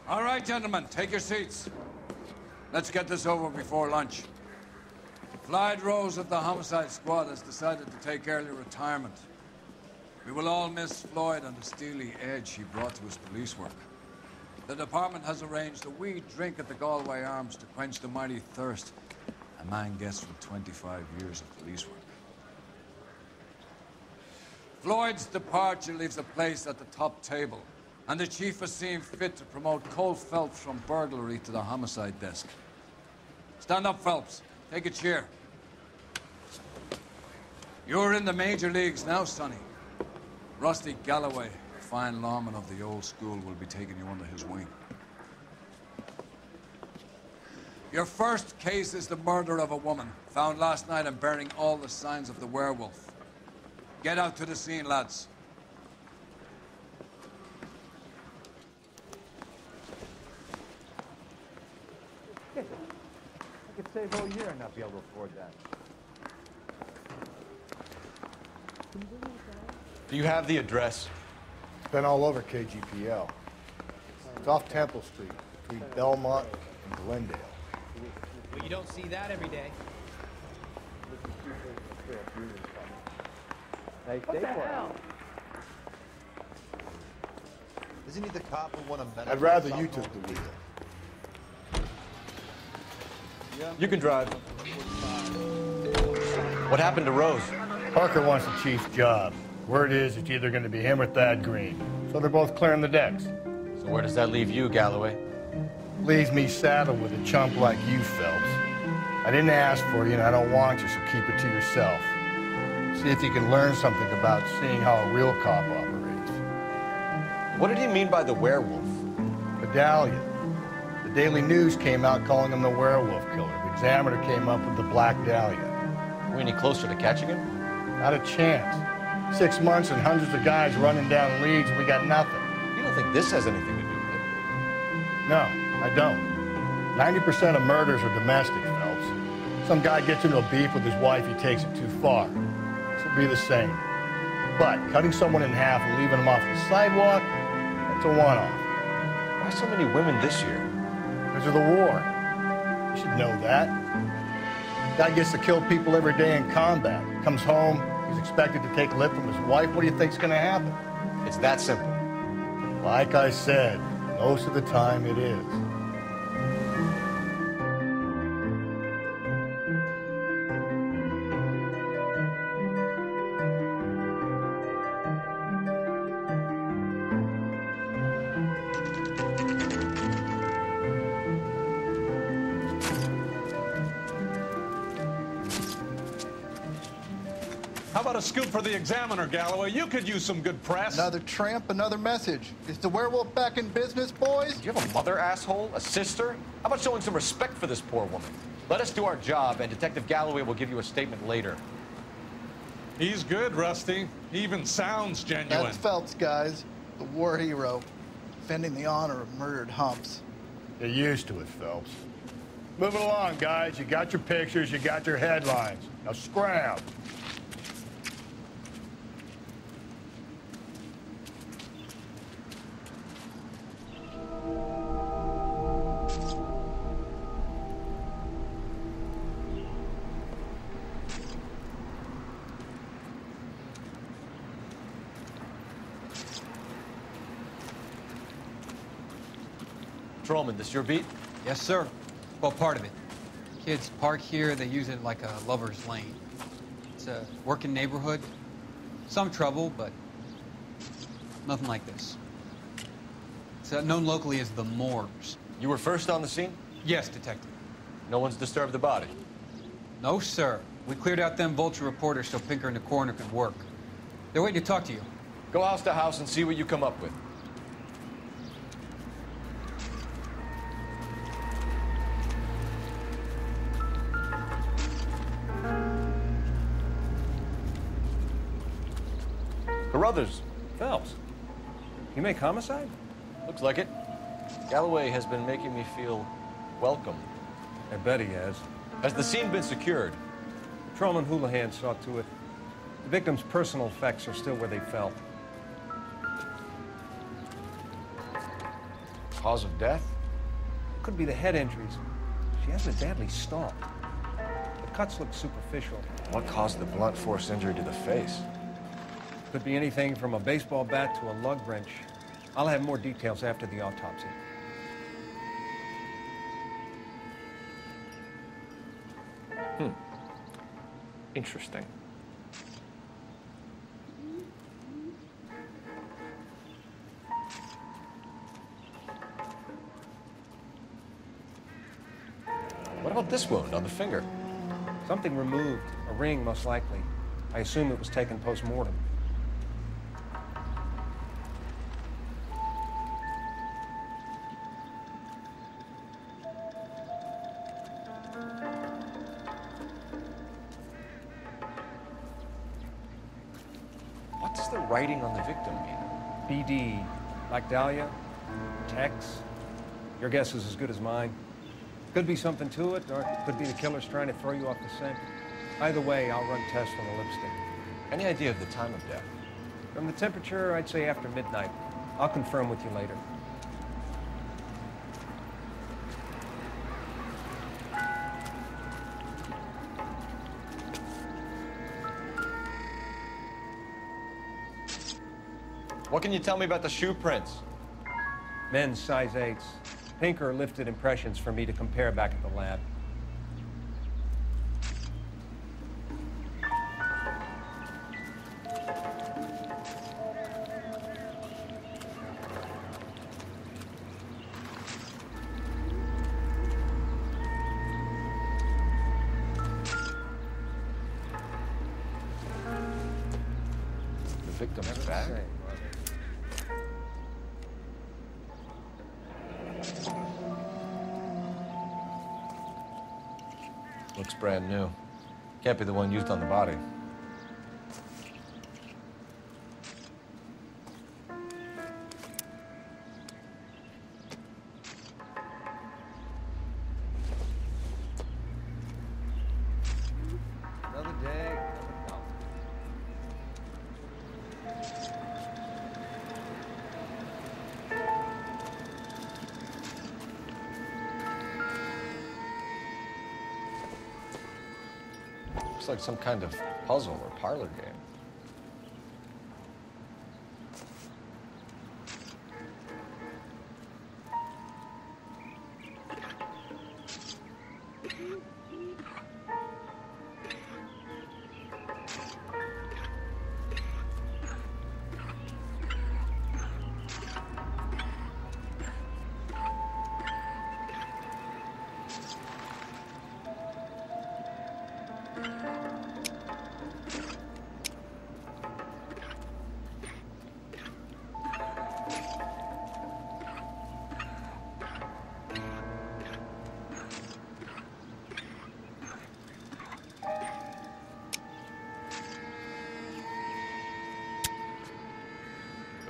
All right, gentlemen, take your seats. Let's get this over before lunch. Floyd Rose of the Homicide Squad has decided to take early retirement. We will all miss Floyd and the steely edge he brought to his police work. The department has arranged a wee drink at the Galway Arms to quench the mighty thirst a man gets from 25 years of police work. Floyd's departure leaves a place at the top table, and the chief has seen fit to promote Cole Phelps from burglary to the homicide desk. Stand up, Phelps. Take a chair. You're in the major leagues now, Sonny. Rusty Galloway, a fine lawman of the old school, will be taking you under his wing. Your first case is the murder of a woman, found last night and bearing all the signs of the werewolf. Get out to the scene, lads. I could save a whole year and not be able to afford that. Do you have the address? It's been all over KGPL. It's off Temple Street, between Belmont and Glendale. Well, you don't see that every day. Nice day for it. Isn't he the cop who won a medal? I'd rather you took the wheel. You can drive. What happened to Rose? Parker wants the chief's job. Word is it's either going to be him or Thad Green. So they're both clearing the decks. So where does that leave you, Galloway? Leaves me saddled with a chump like you, Phelps. I didn't ask for you, and I don't want you, so keep it to yourself. See if you can learn something about seeing how a real cop operates. What did he mean by the werewolf? Medallion. The Daily News came out calling him the werewolf killer. The Examiner came up with the Black Dahlia. Are we any closer to catching him? Not a chance. 6 months and hundreds of guys running down leads, and we got nothing. You don't think this has anything to do with it? No, I don't. 90% of murders are domestic, Phelps. Some guy gets into a beef with his wife, he takes it too far. This will be the same. But cutting someone in half and leaving them off the sidewalk, that's a one-off. Why so many women this year? Because of the war. You should know that. Guy gets to kill people every day in combat. Comes home, he's expected to take lip from his wife. What do you think's gonna happen? It's that simple. Like I said, most of the time it is. How about a scoop for the Examiner, Galloway? You could use some good press. Another tramp, another message. Is the werewolf back in business, boys? Do you have a mother, asshole? A sister? How about showing some respect for this poor woman? Let us do our job, and Detective Galloway will give you a statement later. He's good, Rusty. He even sounds genuine. That's Phelps, guys. The war hero. Defending the honor of murdered humps. Get used to it, Phelps. Move it along, guys. You got your pictures, you got your headlines. Now scram. Trollman, this your beat? Yes, sir. Well, part of it. Kids park here, they use it like a lover's lane. It's a working neighborhood. Some trouble, but nothing like this. It's known locally as the Moors. You were first on the scene? Yes, detective. No one's disturbed the body? No, sir. We cleared out them vulture reporters so Pinker and the coroner could work. They're waiting to talk to you. Go house to house and see what you come up with. Carruthers. Phelps, you make Homicide? Looks like it. Galloway has been making me feel welcome. I bet he has. Has the scene been secured? Patrolman Houlihan saw to it. The victim's personal effects are still where they fell. Cause of death? Could be the head injuries. She hasn't been badly stalked. The cuts look superficial. What caused the blunt force injury to the face? Could be anything from a baseball bat to a lug wrench. I'll have more details after the autopsy. Interesting. What about this wound on the finger? Something removed. A ring, most likely. I assume it was taken post-mortem. What does the writing on the victim mean? BD. Like Dahlia? Tex? Your guess is as good as mine. Could be something to it, or it could be the killer's trying to throw you off the scent. Either way, I'll run tests on the lipstick. Any idea of the time of death? From the temperature, I'd say after midnight. I'll confirm with you later. What can you tell me about the shoe prints? Men's size 8s. Pinker lifted impressions for me to compare back at the lab. The victim's bag? Looks brand new. Can't be the one used on the body. Another day. Looks like some kind of puzzle or parlor game.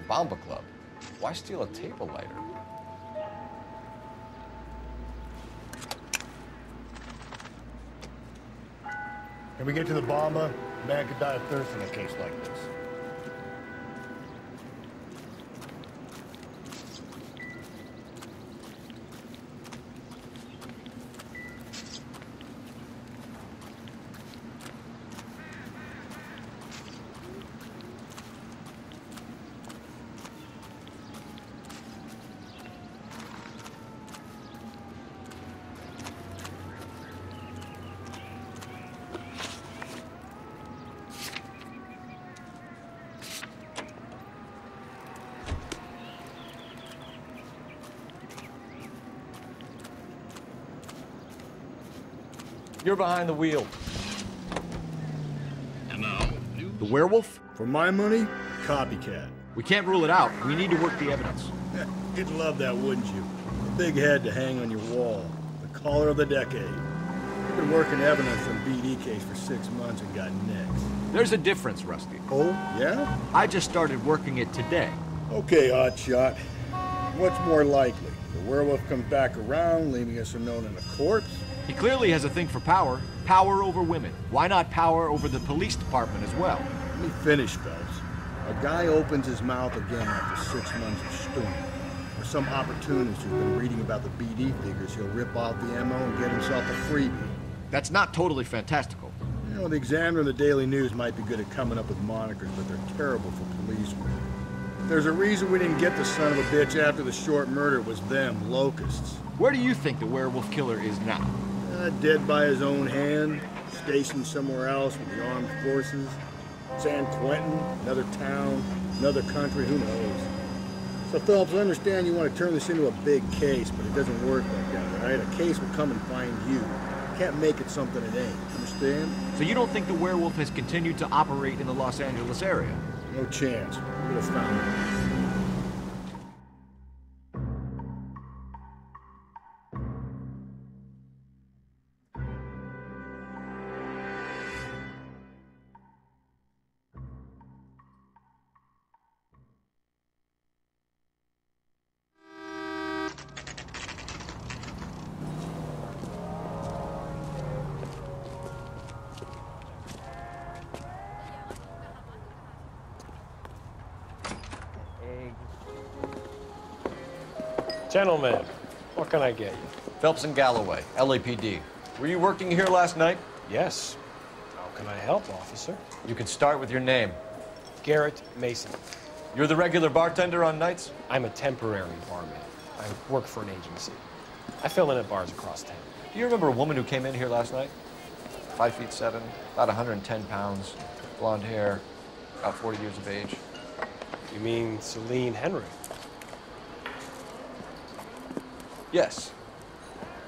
Bomba Club. Why steal a table lighter? When we get to the Bomba, a man could die of thirst in a case like this. You're behind the wheel. The werewolf? For my money, copycat. We can't rule it out. We need to work the evidence. You'd love that, wouldn't you? A big head to hang on your wall. The caller of the decade. You've been working evidence on BD case for 6 months and got nicks. There's a difference, Rusty. Oh, yeah? I just started working it today. Okay, hotshot. What's more likely? The werewolf comes back around, leaving us unknown in a corpse? He clearly has a thing for power. Power over women. Why not power over the police department as well? Let me finish, Phelps. A guy opens his mouth again after 6 months of stewing. Or some opportunist who's been reading about the BD figures, he'll rip off the ammo and get himself a freebie. That's not totally fantastical. You know, the Examiner and the Daily News might be good at coming up with monikers, but they're terrible for policemen. There's a reason we didn't get the son of a bitch after the short murder. It was them, locusts. Where do you think the werewolf killer is now? Dead by his own hand, stationed somewhere else with the armed forces. San Quentin, another town, another country, who knows? So, Phelps, I understand you want to turn this into a big case, but it doesn't work like that, right? A case will come and find you. You can't make it something it ain't, understand? So you don't think the werewolf has continued to operate in the Los Angeles area? No chance. We'd have found him. Gentlemen, what can I get you? Phelps and Galloway, LAPD. Were you working here last night? Yes. How can I help, officer? You can start with your name. Garrett Mason. You're the regular bartender on nights? I'm a temporary barman. I work for an agency. I fill in at bars across town. Do you remember a woman who came in here last night? 5'7", about 110 pounds, blonde hair, about 40 years of age. You mean Celine Henry? Yes.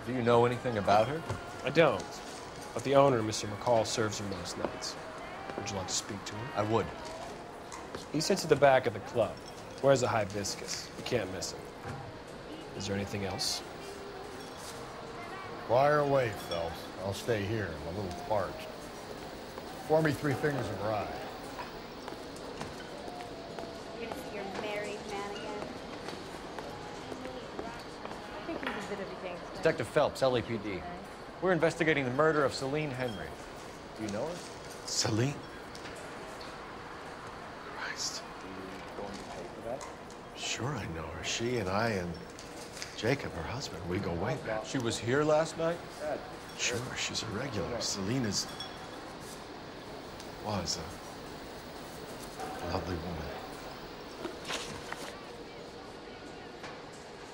Do you know anything about her? I don't. But the owner, Mr. McCall, serves her most nights. Would you like to speak to him? I would. He sits at the back of the club. Wears a hibiscus. You can't miss him. Is there anything else? Fire away, Phelps. I'll stay here. I'm a little parched. Pour me 3 fingers of rye. You're gonna see your married man again. I think he's a bit of a gangster. Detective Phelps, LAPD. We're investigating the murder of Celine Henry. Do you know her? Celine? Christ. Are you going to pay for that? Sure I know her. She and I and Jacob, her husband, we go way back. She was here last night? Sure, she's a regular. Celine was a lovely woman.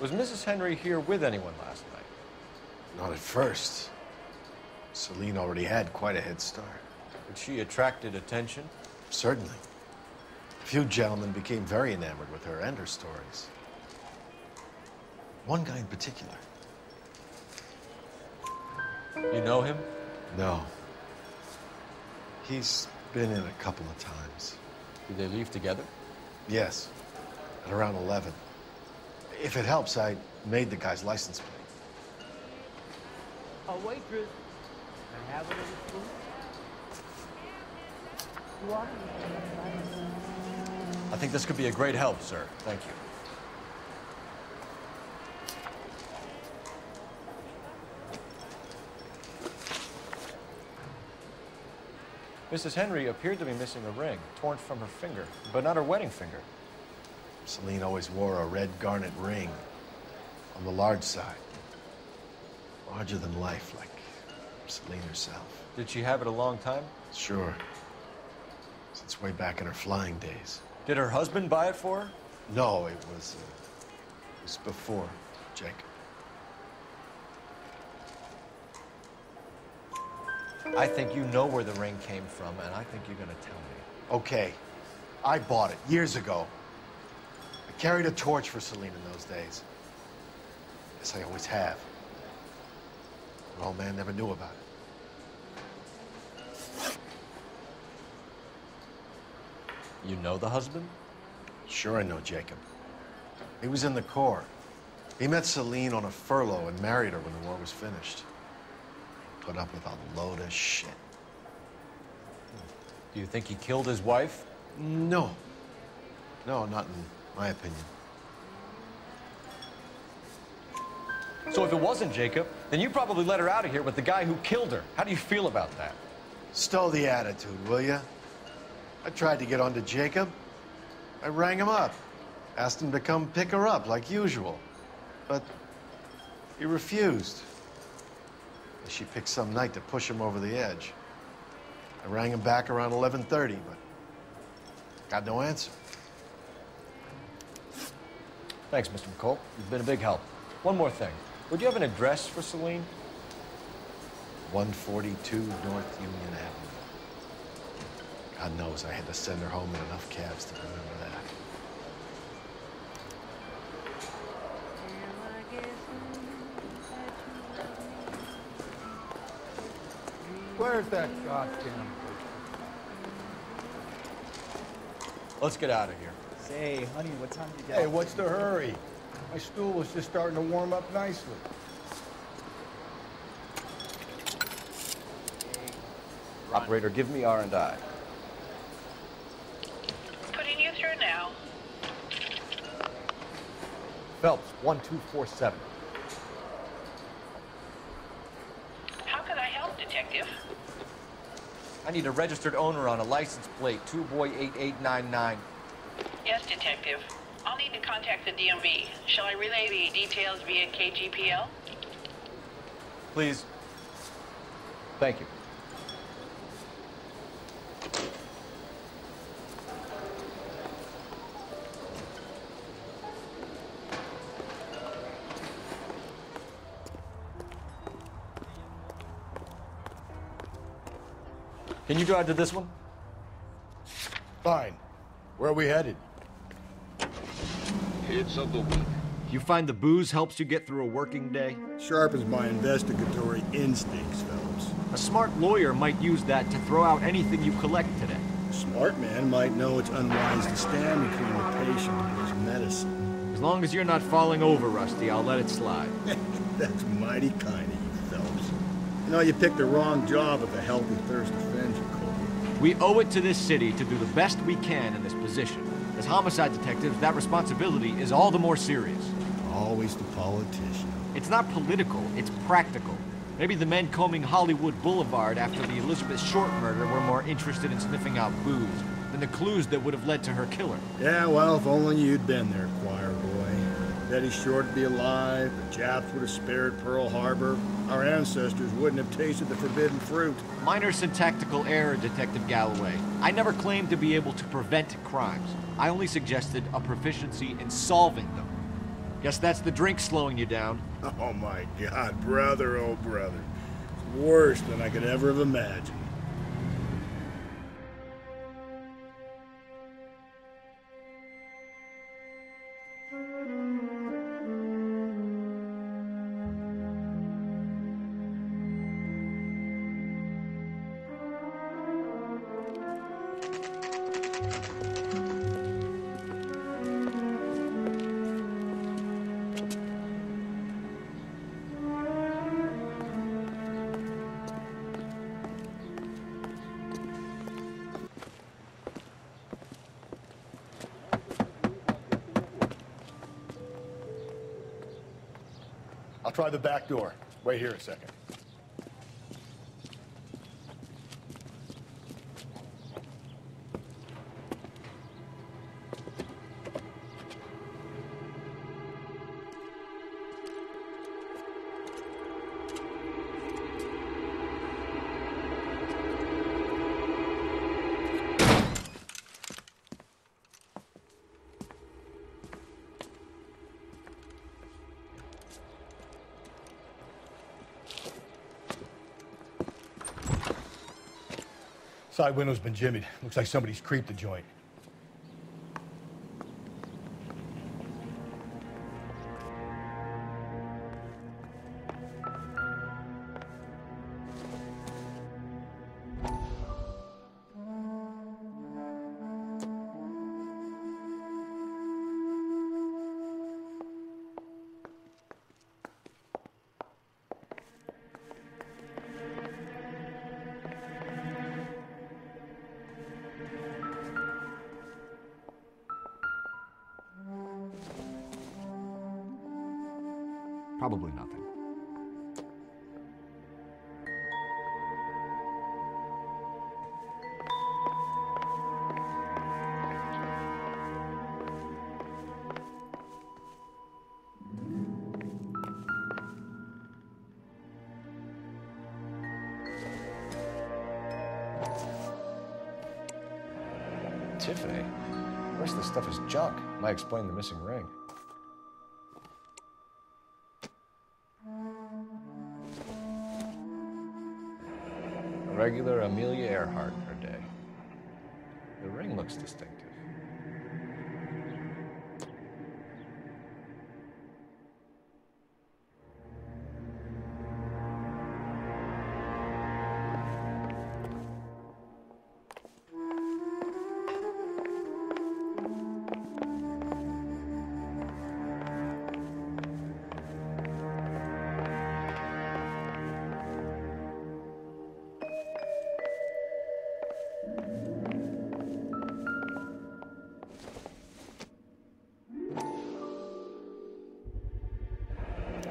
Was Mrs. Henry here with anyone last night? Not at first. Celine already had quite a head start. But she attracted attention? Certainly. A few gentlemen became very enamored with her and her stories. One guy in particular. You know him? No. He's been in a couple of times. Did they leave together? Yes, at around 11. If it helps, I made the guy's license plate. A waitress. Can I have it as a food? You want it? I think this could be a great help, sir. Thank you. Mrs. Henry appeared to be missing a ring, torn from her finger, but not her wedding finger. Celine always wore a red garnet ring on the large side. Larger than life, like Celine herself. Did she have it a long time? Sure. Since way back in her flying days. Did her husband buy it for her? No, it was before Jacob. I think you know where the ring came from, and I think you're gonna tell me. Okay. I bought it years ago. I carried a torch for Celine in those days. Yes, I always have. But old man never knew about it. You know the husband? Sure I know Jacob. He was in the Corps. He met Celine on a furlough and married her when the war was finished. Put up with a load of shit. Do you think he killed his wife? No. No, not in my opinion. So if it wasn't Jacob, then you probably let her out of here with the guy who killed her. How do you feel about that? Stow the attitude, will ya? I tried to get on to Jacob. I rang him up. Asked him to come pick her up like usual, but he refused. She picked some night to push him over the edge. I rang him back around 11:30, but got no answer. Thanks, Mr. McCall. You've been a big help. One more thing. Would you have an address for Celine? 142 North Union Avenue. God knows I had to send her home in enough cabs to remember that. Where's that goddamn... Let's get out of here. Say, honey, what time did you get Hey, what's the hurry? My stool was just starting to warm up nicely. Operator, give me R&I. Putting you through now. Phelps, 1247. How can I help, Detective? I need a registered owner on a license plate, 2boy8899. Yes, Detective. I'll need to contact the DMV. Shall I relay the details via KGPL? Please. Thank you. Can you drive to this one? Fine. Where are we headed? Hits of the week. You find the booze helps you get through a working day? Sharpens my investigatory instincts, Phelps. A smart lawyer might use that to throw out anything you collect today. A smart man might know it's unwise to stand between the patient and his medicine. As long as you're not falling over, Rusty, I'll let it slide. That's mighty kind of you, Phelps. You know, you picked the wrong job if a healthy thirst offends you, Cole. We owe it to this city to do the best we can in this position. As homicide detectives, that responsibility is all the more serious. Always the politician. It's not political, it's practical. Maybe the men combing Hollywood Boulevard after the Elizabeth Short murder were more interested in sniffing out booze than the clues that would have led to her killer. Yeah, well, if only you'd been there, choir boy. Betty Short would be alive, the Japs would have spared Pearl Harbor, our ancestors wouldn't have tasted the forbidden fruit. Minor syntactical error, Detective Galloway. I never claimed to be able to prevent crimes. I only suggested a proficiency in solving them. Guess that's the drink slowing you down. Oh my God, brother, oh brother. It's worse than I could ever have imagined. I'll try the back door. Wait here a second. Side window's been jimmied. Looks like somebody's creeped the joint. Probably nothing. Tiffany. The rest of the stuff is junk. Might explain the missing ring. A regular Amelia Earhart in her day. The ring looks distinctive.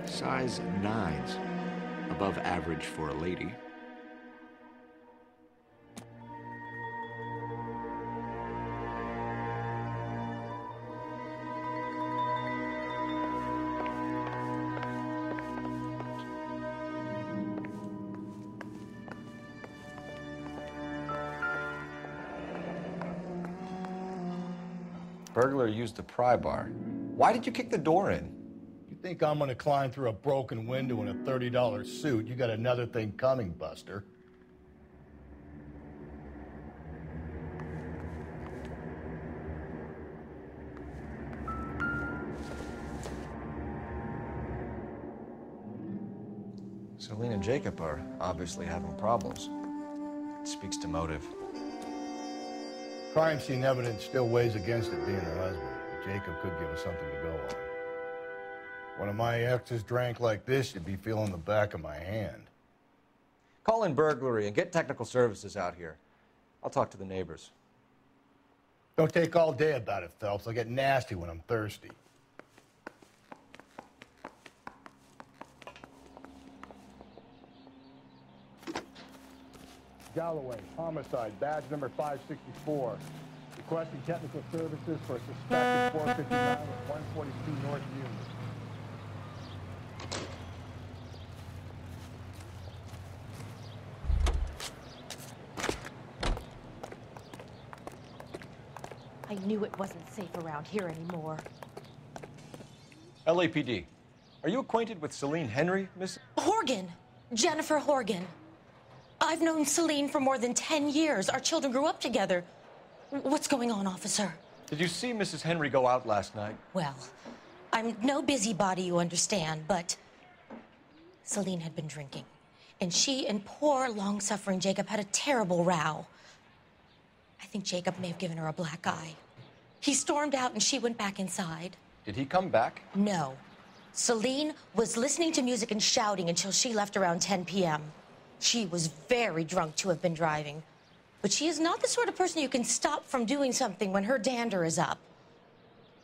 Size 9s. Above average for a lady. Burglar used the pry bar. Why did you kick the door in? You think I'm gonna climb through a broken window in a $30 suit? You got another thing coming, Buster. Celine and Jacob are obviously having problems. It speaks to motive. Crime scene evidence still weighs against it being her husband. Jacob could give us something to go on. One of my exes drank like this, you'd be feeling the back of my hand. Call in burglary and get technical services out here. I'll talk to the neighbors. Don't take all day about it, Phelps. I'll get nasty when I'm thirsty. Galloway, homicide, badge number 564. Requesting technical services for a suspected 459 at 142 North Union. I knew it wasn't safe around here anymore. LAPD. Are you acquainted with Celine Henry, Miss? Horgan. Jennifer Horgan. I've known Celine for more than 10 years. Our children grew up together. What's going on, officer? Did you see Mrs. Henry go out last night? Well, I'm no busybody, you understand, but Celine had been drinking. And she and poor, long-suffering Jacob had a terrible row. I think Jacob may have given her a black eye. He stormed out and she went back inside. Did he come back? No. Celine was listening to music and shouting until she left around 10 p.m. She was very drunk to have been driving. But she is not the sort of person you can stop from doing something when her dander is up.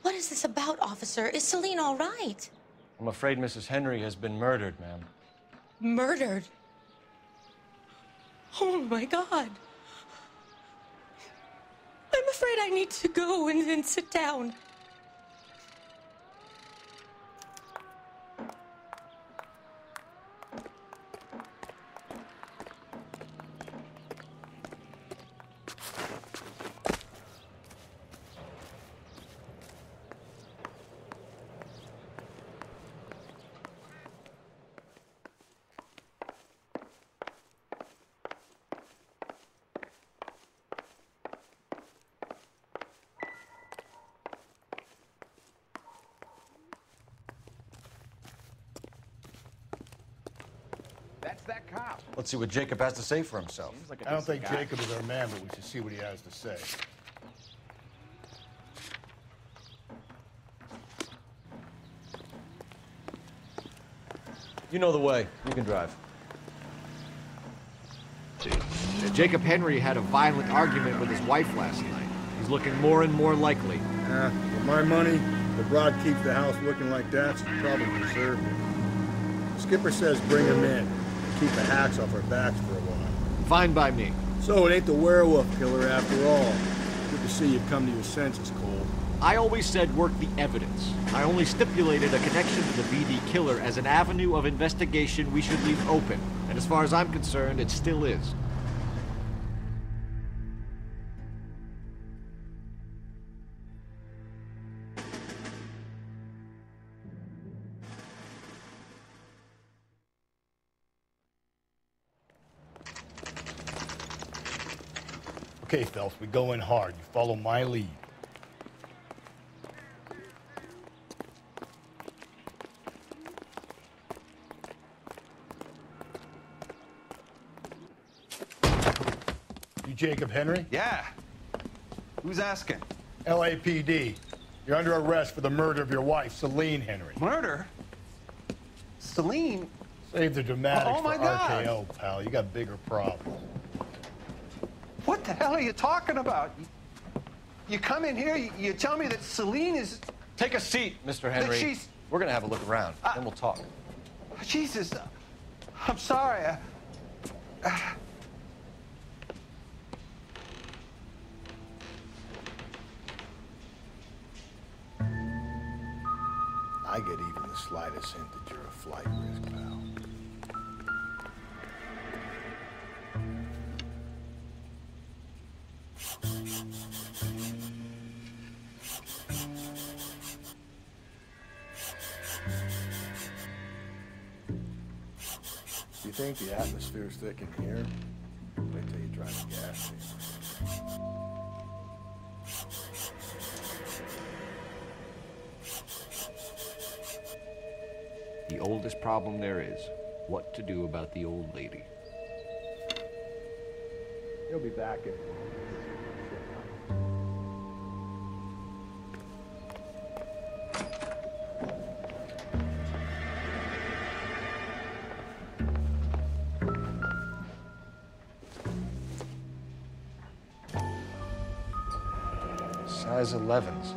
What is this about, officer? Is Celine all right? I'm afraid Mrs. Henry has been murdered, ma'am. Murdered? Oh, my God. I'm afraid I need to go and sit down. That's that cop. Let's see what Jacob has to say for himself. Like I don't think Jacob is our man, but we should see what he has to say. You know the way. You can drive. Jacob Henry had a violent argument with his wife last night. He's looking more and more likely. For my money, the broad keeps the house looking like that, she's probably conservative. Skipper says bring him in and keep the hacks off our backs for a while. Fine by me. So it ain't the werewolf killer after all. Good to see you've come to your senses, Cole. I always said work the evidence. I only stipulated a connection to the VD killer as an avenue of investigation we should leave open. And as far as I'm concerned, it still is. Okay, Phelps, we go in hard. You follow my lead. You Jacob Henry? Yeah. Who's asking? LAPD. You're under arrest for the murder of your wife, Celine Henry. Murder? Celine? Save the dramatics Oh, my for God. RKO, pal. You got bigger problems. What the hell are you talking about? You come in here, you tell me that Celine is... Take a seat, Mr. Henry. she's... We're gonna have a look around, then we'll talk. Jesus, I'm sorry. I get even the slightest hint that you're a flight risk, pal. You think the atmosphere's thick in here? Wait till you try the gas station. The oldest problem there is, what to do about the old lady. He'll be back in. Size 11s.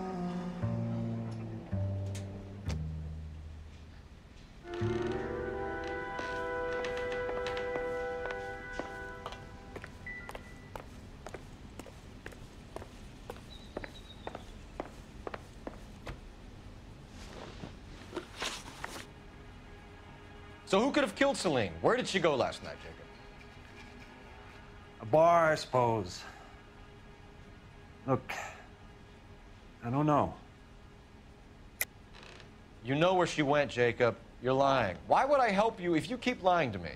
So who could have killed Celine? Where did she go last night, Jacob? A bar, I suppose. Look, I don't know. You know where she went, Jacob. You're lying. Why would I help you if you keep lying to me?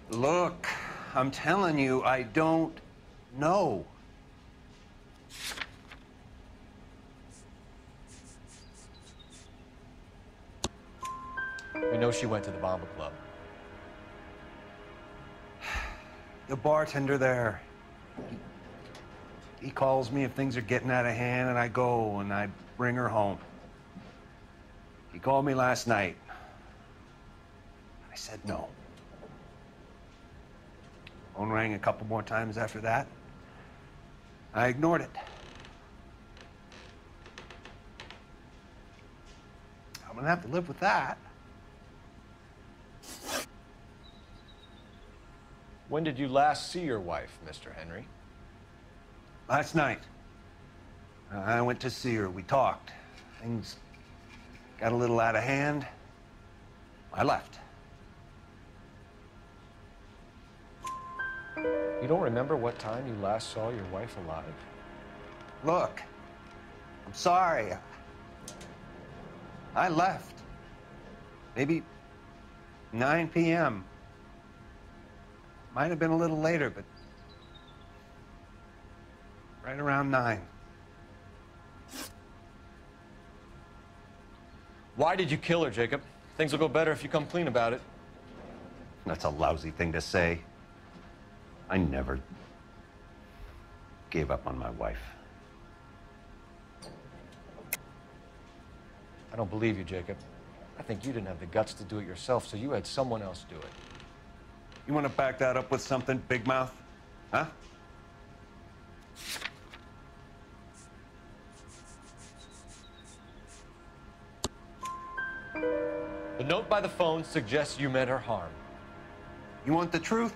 Look, I'm telling you, I don't know. We know she went to the Bomba Club. The bartender there, he calls me if things are getting out of hand, and I go and I bring her home. He called me last night. I said no. Phone rang a couple more times after that. I ignored it. I'm gonna have to live with that. When did you last see your wife, Mr. Henry? Last night. I went to see her. We talked. Things got a little out of hand. I left. You don't remember what time you last saw your wife alive? Look, I'm sorry. I left. Maybe 9 p.m. Might have been a little later, but right around 9. Why did you kill her, Jacob? Things will go better if you come clean about it. That's a lousy thing to say. I never gave up on my wife. I don't believe you, Jacob. I think you didn't have the guts to do it yourself, so you had someone else do it. You want to back that up with something, Big Mouth? Huh? The note by the phone suggests you meant her harm. You want the truth?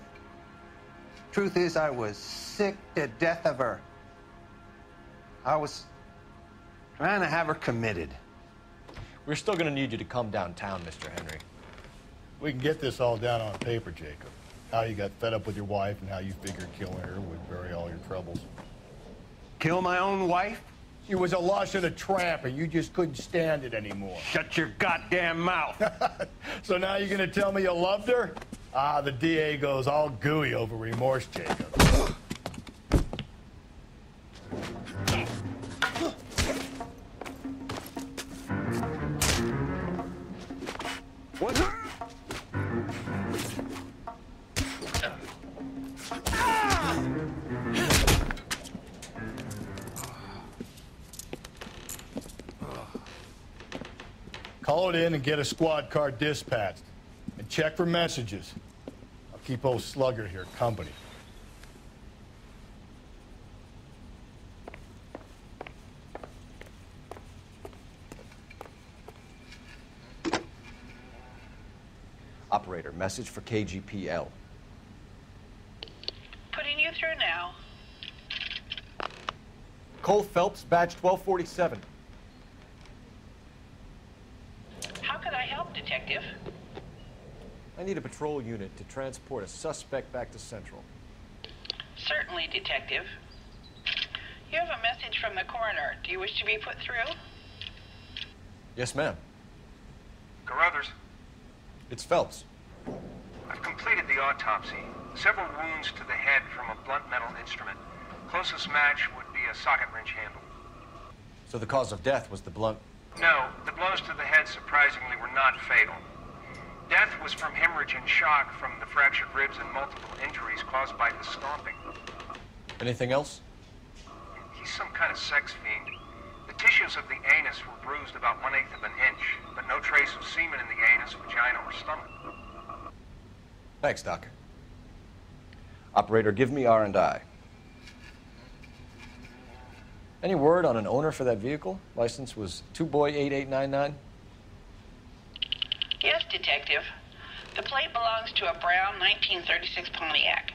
Truth is, I was sick to death of her. I was trying to have her committed. We're still gonna need you to come downtown, Mr. Henry. We can get this all down on paper, Jacob. How you got fed up with your wife and how you figured killing her would bury all your troubles. Kill my own wife? She was a lush and a tramp, and you just couldn't stand it anymore. Shut your goddamn mouth. So now you're gonna tell me you loved her? Ah, the DA goes all gooey over remorse, Jacob. What? Call it in and get a squad car dispatched. And check for messages. I'll keep old Slugger here company. Operator, message for KGPL. Putting you through now. Cole Phelps, badge 1247. How could I help, Detective? I need a patrol unit to transport a suspect back to Central. Certainly, Detective. You have a message from the coroner. Do you wish to be put through? Yes, ma'am. Carruthers, It's Phelps. I've completed the autopsy. Several wounds to the head from a blunt metal instrument. Closest match would be a socket wrench handle. So the cause of death was the blunt... No, the blows to the head surprisingly were not fatal. Death was from hemorrhage and shock from the fractured ribs and multiple injuries caused by the stomping. Anything else? He's some kind of sex fiend. The tissues of the anus were bruised about 1/8 of an inch, but no trace of semen in the anus, vagina, or stomach. Thanks, Doc. Operator, give me R&I. Any word on an owner for that vehicle? License was 2boy8899. Yes, Detective. The plate belongs to a brown 1936 Pontiac.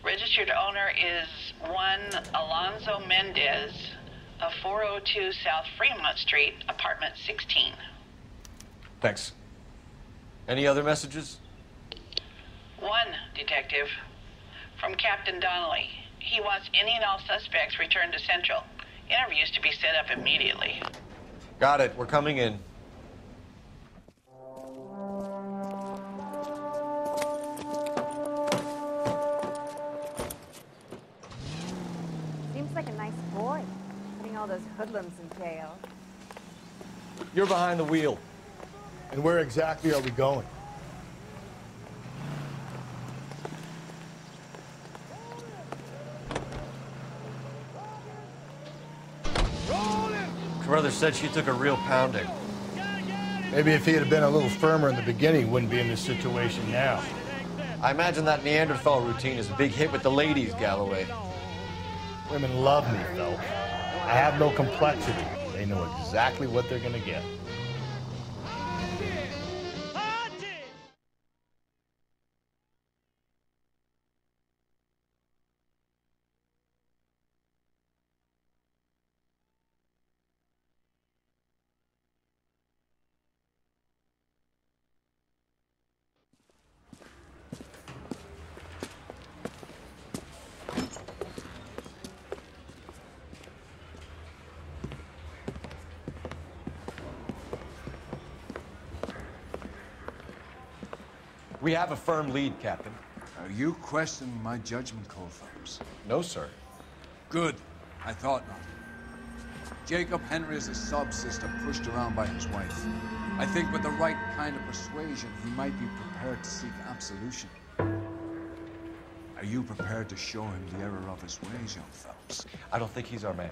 Registered owner is one Alonzo Mendez of 402 South Fremont Street, apartment 16. Thanks. Any other messages? One, Detective. From Captain Donnelly. He wants any and all suspects returned to Central. Interviews to be set up immediately. Got it. We're coming in. Seems like a nice boy, putting all those hoodlums in jail. You're behind the wheel. And where exactly are we going? Carruthers said she took a real pounding. Maybe if he had been a little firmer in the beginning, he wouldn't be in this situation now. I imagine that Neanderthal routine is a big hit with the ladies, Galloway. Women love me, Phelps. I have no complexity. They know exactly what they're gonna get. We have a firm lead, Captain. Are you questioning my judgment, Cole Phelps? No, sir. Good. I thought not. Jacob Henry is a sob-sister pushed around by his wife. I think with the right kind of persuasion, he might be prepared to seek absolution. Are you prepared to show him the error of his ways, young Phelps? I don't think he's our man.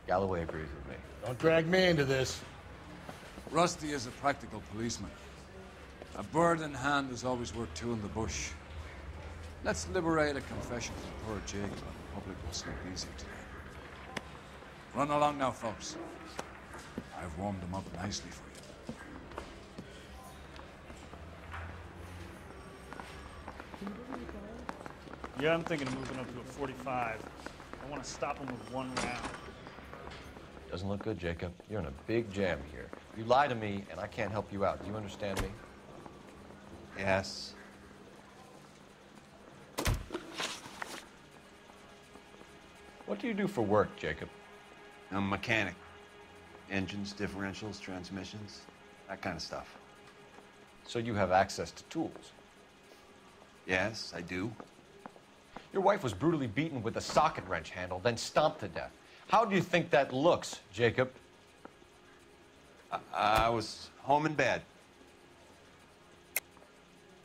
Galloway agrees with me. Don't drag me into this. Rusty is a practical policeman. A bird in hand is always worth two in the bush. Let's liberate a confession from poor Jacob, and the public will sleep easy today. Run along now, folks. I've warmed them up nicely for you. Yeah, I'm thinking of moving up to a 45. I want to stop him with one round. Doesn't look good, Jacob. You're in a big jam here. You lie to me, and I can't help you out. Do you understand me? Yes. What do you do for work, Jacob? I'm a mechanic. Engines, differentials, transmissions, that kind of stuff. So you have access to tools? Yes, I do. Your wife was brutally beaten with a socket wrench handle, then stomped to death. How do you think that looks, Jacob? I was home in bed.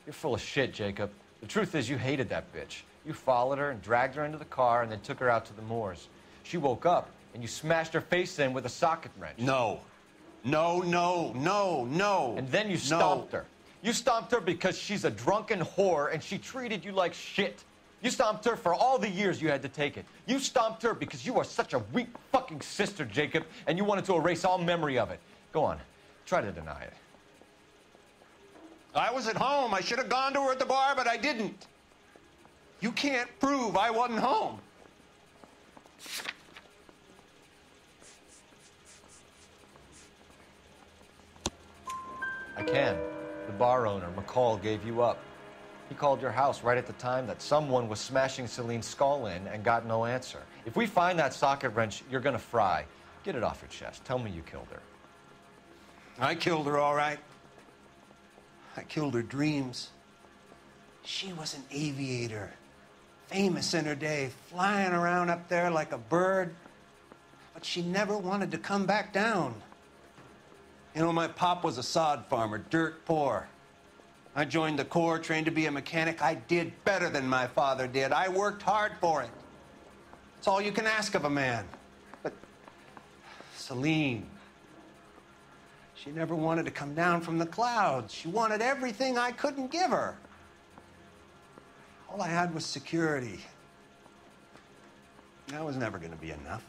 You're full of shit, Jacob. The truth is you hated that bitch. You followed her and dragged her into the car and then took her out to the moors. She woke up and you smashed her face in with a socket wrench. No. No, no, no, no. And then you stomped her. You stomped her because she's a drunken whore and she treated you like shit. You stomped her for all the years you had to take it. You stomped her because you are such a weak fucking sister, Jacob, and you wanted to erase all memory of it. Go on. Try to deny it. I was at home. I should have gone to her at the bar, but I didn't. You can't prove I wasn't home. I can. The bar owner, McCall, gave you up. He called your house right at the time that someone was smashing Celine's skull in and got no answer. If we find that socket wrench, you're gonna fry. Get it off your chest. Tell me you killed her. I killed her, all right. I killed her dreams. She was an aviator, famous in her day, flying around up there like a bird. But she never wanted to come back down. You know, my pop was a sod farmer, dirt poor. I joined the Corps, trained to be a mechanic. I did better than my father did. I worked hard for it. It's all you can ask of a man. But Celine, she never wanted to come down from the clouds. She wanted everything I couldn't give her. All I had was security. That was never going to be enough.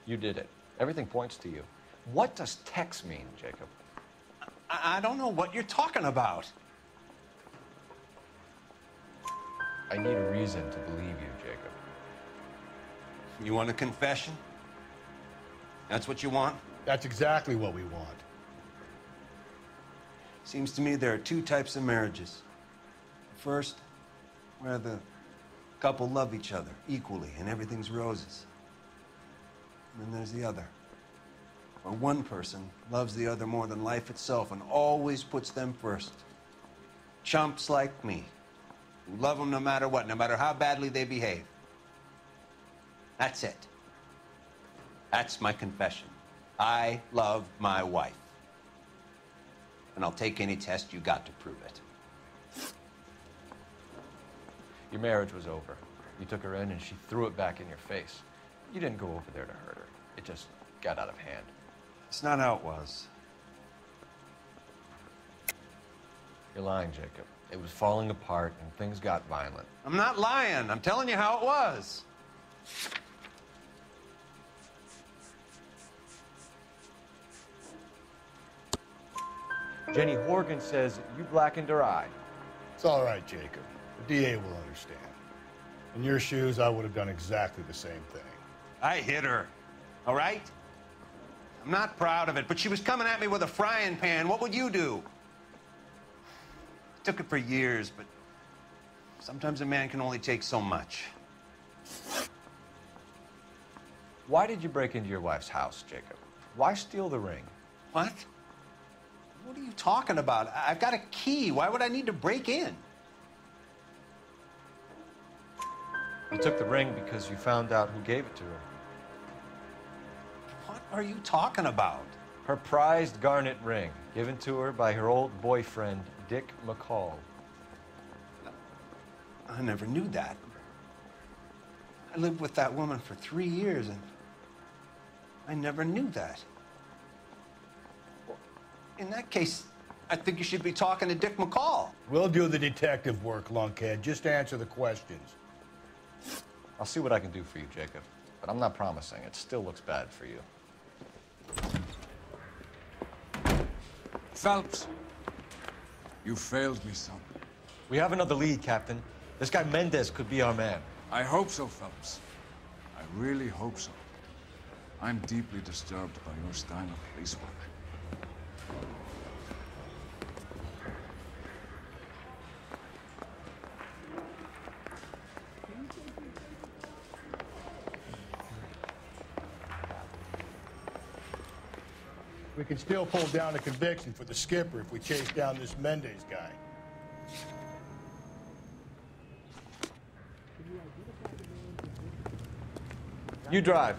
You did it. Everything points to you. What does Tex mean, Jacob? I don't know what you're talking about. I need a reason to believe you, Jacob. You want a confession? That's what you want? That's exactly what we want. Seems to me there are two types of marriages. First, where the couple love each other equally and everything's roses. And then there's the other, where one person loves the other more than life itself and always puts them first. Chumps like me, who love them no matter what, no matter how badly they behave. That's it. That's my confession. I love my wife. And I'll take any test you got to prove it. Your marriage was over. You took her in and she threw it back in your face. You didn't go over there to hurt her. It just got out of hand. It's not how it was. You're lying, Jacob. It was falling apart and things got violent. I'm not lying. I'm telling you how it was. Jenny Horgan says you blackened her eye. It's all right, Jacob. The DA will understand. In your shoes, I would have done exactly the same thing. I hit her, all right? I'm not proud of it, but she was coming at me with a frying pan. What would you do? I took it for years, but sometimes a man can only take so much. Why did you break into your wife's house, Jacob? Why steal the ring? What? What are you talking about? I've got a key. Why would I need to break in? You took the ring because you found out who gave it to her. What are you talking about? Her prized garnet ring, given to her by her old boyfriend, Dick McCall. I never knew that. I lived with that woman for 3 years, and I never knew that. Well, in that case, I think you should be talking to Dick McCall. We'll do the detective work, lunkhead. Just answer the questions. I'll see what I can do for you, Jacob. But I'm not promising. It still looks bad for you. Phelps, you failed me, son. We have another lead, Captain. This guy Mendez could be our man. I hope so, Phelps. I really hope so. I'm deeply disturbed by your style of police work. We can still pull down a conviction for the skipper if we chase down this Mendez guy. You drive.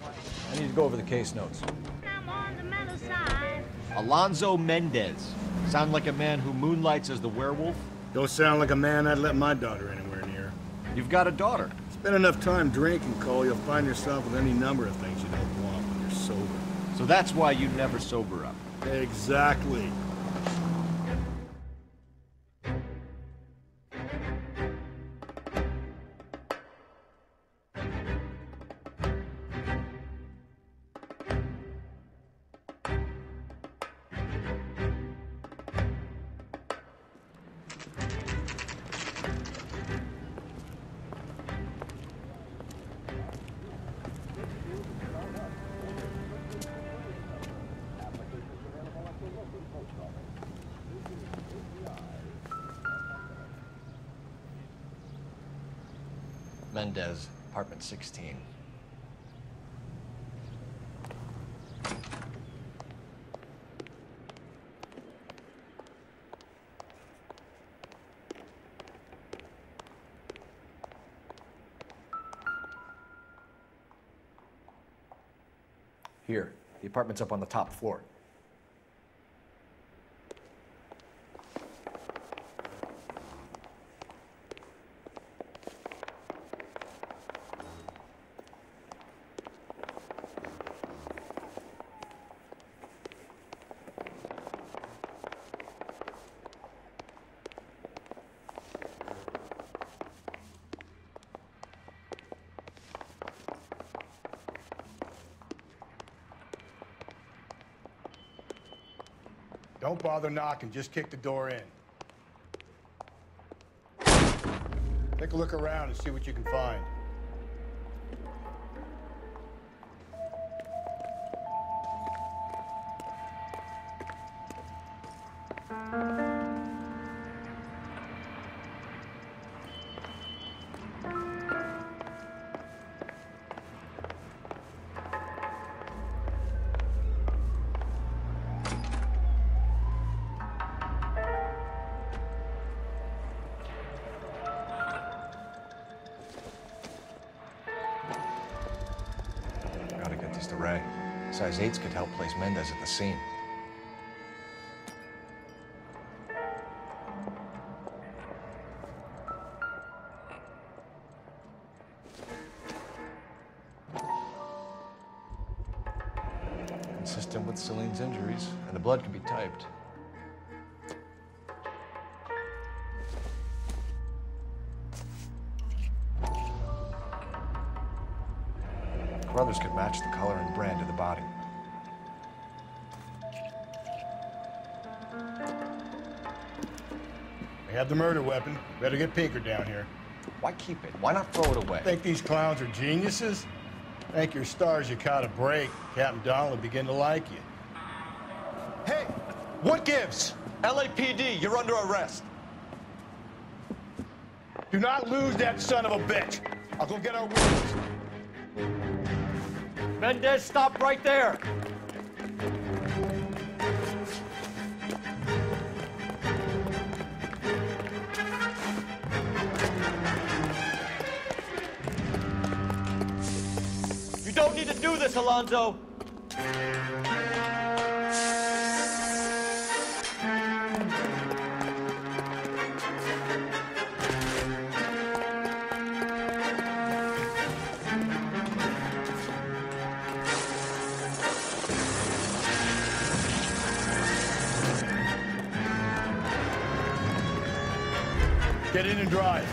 I need to go over the case notes. I'm on the mellow side. Alonzo Mendez. Sound like a man who moonlights as the werewolf? Don't sound like a man I'd let my daughter anywhere near. You've got a daughter. Spend enough time drinking, Cole, you'll find yourself with any number of things you don't want when you're sober. So that's why you never sober up. Exactly. Mendez, apartment 16. Here, the apartment's up on the top floor. Don't bother knocking, just kick the door in. Take a look around and see what you can find. To Ray. Size 8s could help place Mendez at the scene. Consistent with Celine's injuries, and the blood can be typed. Brothers could match the color and brand of the body. We have the murder weapon. Better get Pinker down here. Why keep it? Why not throw it away? Think these clowns are geniuses? Thank your stars you caught a break. Captain Donald will begin to like you. Hey, what gives? LAPD, you're under arrest. Do not lose that son of a bitch. I'll go get our witnesses. Mendez, stop right there! You don't need to do this, Alonzo! Get in and drive.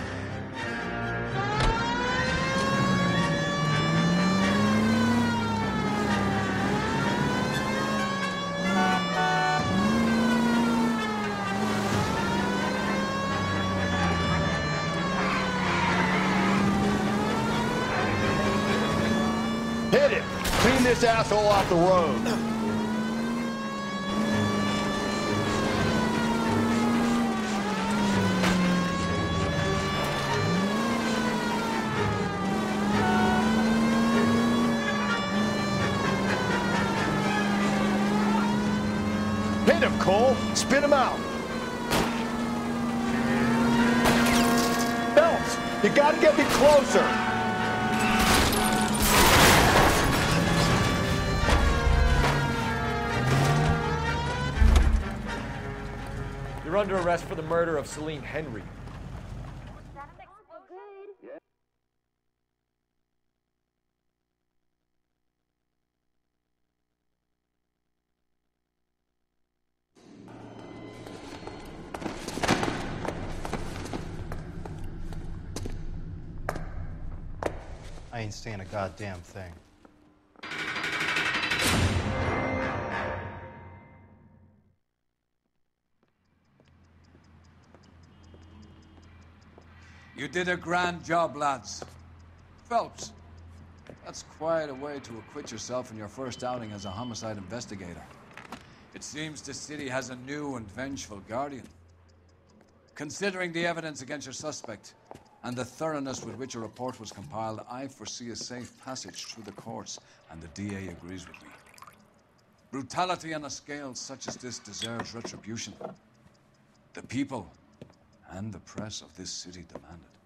Hit it! Clean this asshole off the road. Hit him, Cole. Spit him out. Phelps, you gotta get me closer. You're under arrest for the murder of Celine Henry. I ain't saying a goddamn thing. You did a grand job, lads. Phelps, that's quite a way to acquit yourself in your first outing as a homicide investigator. It seems the city has a new and vengeful guardian. Considering the evidence against your suspect and the thoroughness with which a report was compiled, I foresee a safe passage through the courts, and the DA agrees with me. Brutality on a scale such as this deserves retribution. The people and the press of this city demand it.